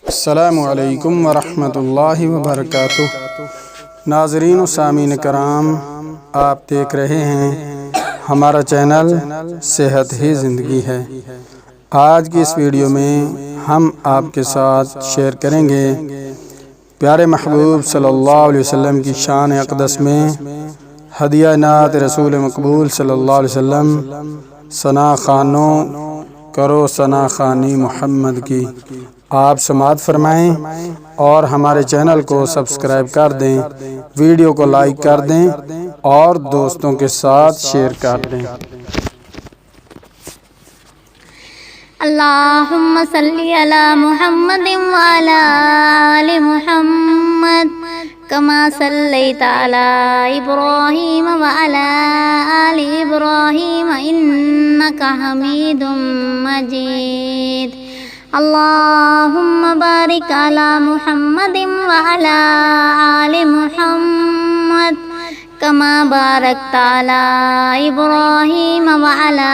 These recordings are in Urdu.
السلام علیکم ورحمۃ اللہ وبرکاتہ۔ ناظرین و سامعین کرام، آپ دیکھ رہے ہیں ہمارا چینل صحت ہی زندگی ہے۔ آج کی اس ویڈیو میں ہم آپ کے ساتھ شیئر کریں گے پیارے محبوب صلی اللہ علیہ وسلم کی شان اقدس میں ہدیہ نعت رسول مقبول صلی اللہ علیہ وسلم، ثنا خوانوں کرو ثنا خوانی محمد کی۔ آپ سماعت فرمائیں اور ہمارے چینل کو سبسکرائب کر دیں، ویڈیو کو لائک کر دیں اور دوستوں کے ساتھ شیئر کر دیں۔ اللہم صلی علی محمد وعلی آل محمد کما صلیت علی ابراہیم وعلی آل ابراہیم انکا حمید مجید۔ اللہم بارک علی محمد وعلی آل محمد کما بارکت علی ابراہیم وعلی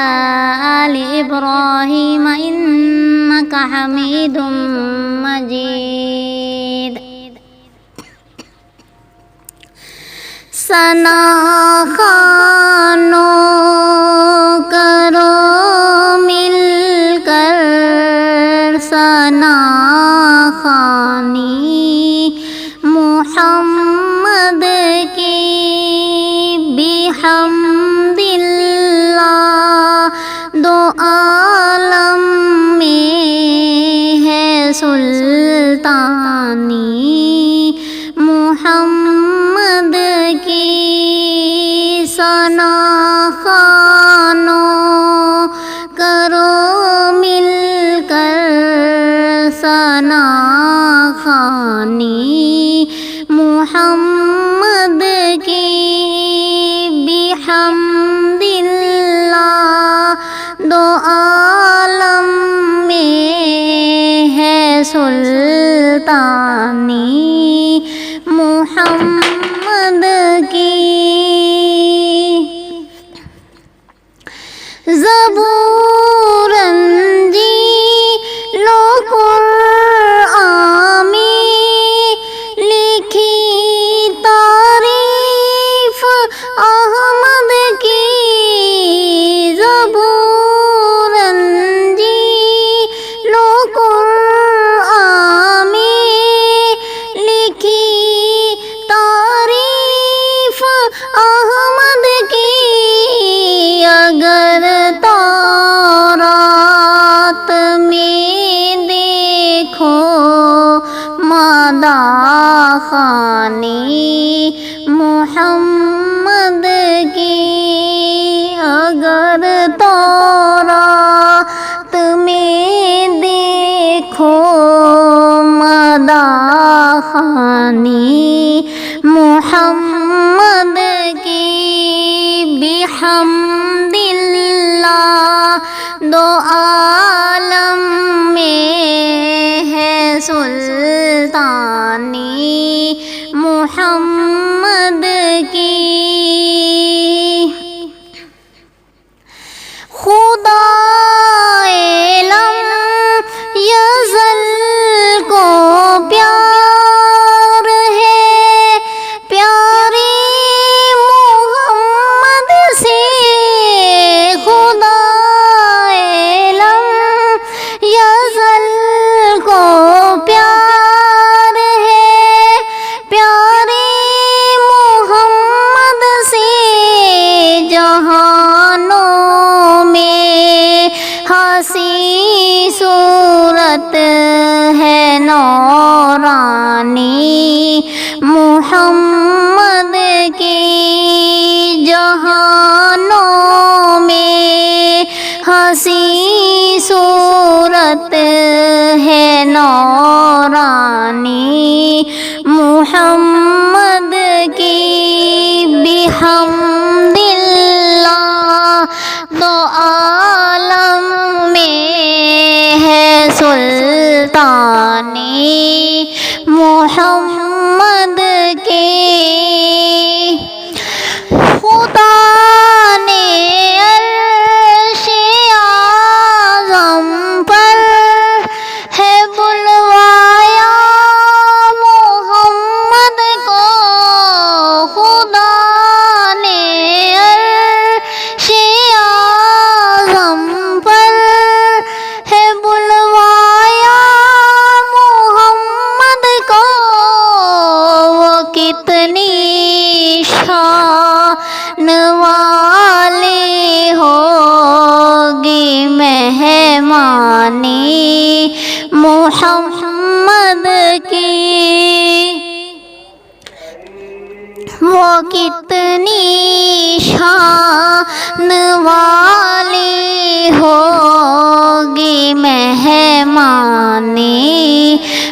آل ابراہیم انکا حمید مجید۔ ثنا خوانوں کرو مل کر ثنا خوانی محمد کی، بحمد اللہ دو عالم میں ہے سلطانی، محمد کی ثنا خوانوں کرو مل کر ثنا خوانی محمد کی، بحمد اللہ دو عالم میں ہے سلطانی، محمد کی۔ زبور انجیل و قرآن میں لکھی تعریف احمد کی، زبور انجیل و قرآن میں لکھی تعریف احمد کی، اگر تورات میں دیکھو مادہ خوانی محمد کی، اگر تورات میں دیکھو مادہ خوانی محمد کی، بحمد اللہ دو عالم میں ہے سلطانی، محمد کی۔ خدا لم یزل کو پیار ہے پیارے محمد سے، خدا لم یزل کو پیار ہے پیارے محمد سے، جہانوں میں ہنسی صورت ہے نورانی محمد کی، جہانوں میں ہنسی صورت ہے نورانی محمد کی، بحمد اللہ دو عالم میں ہے سلطانی، محمد کی۔ خدا نے عرش اعظم پر ہے بلوائے محمد کی وہ کتنی شان والی ہوگی مہمانی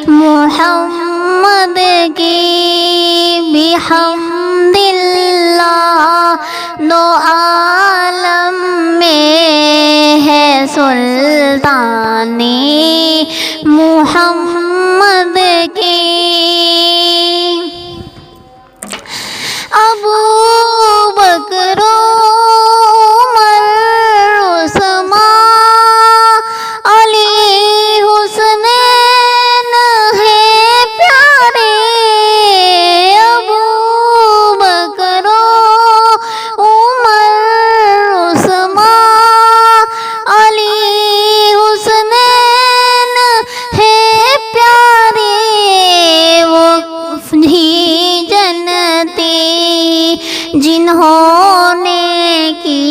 محمد کی بحمد اللہ دو عالم میں ہے سلطانی محمد کی ابو بکر عمر عثمان علی حسنین ہیں پیارے ابو بکر عمر عثمان علی حسنین ہیں پیارے وہ ہی جنتی جنہوں نے کی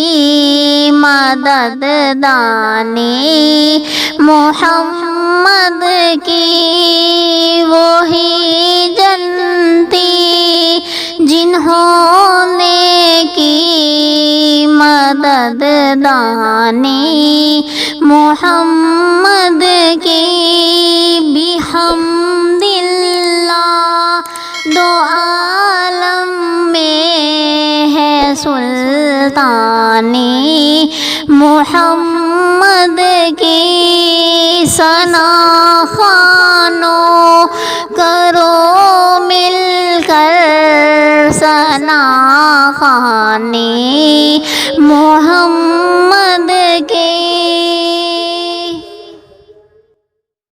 مدد دانی محمد کی وہی جنتی جنہوں نے کی مدد دانی محمد کی بحمد اللہ دو عالم میں ہے سلطانی محمد کی ثنا خوانوں کرو مل کر ثنا خوانی محمد کی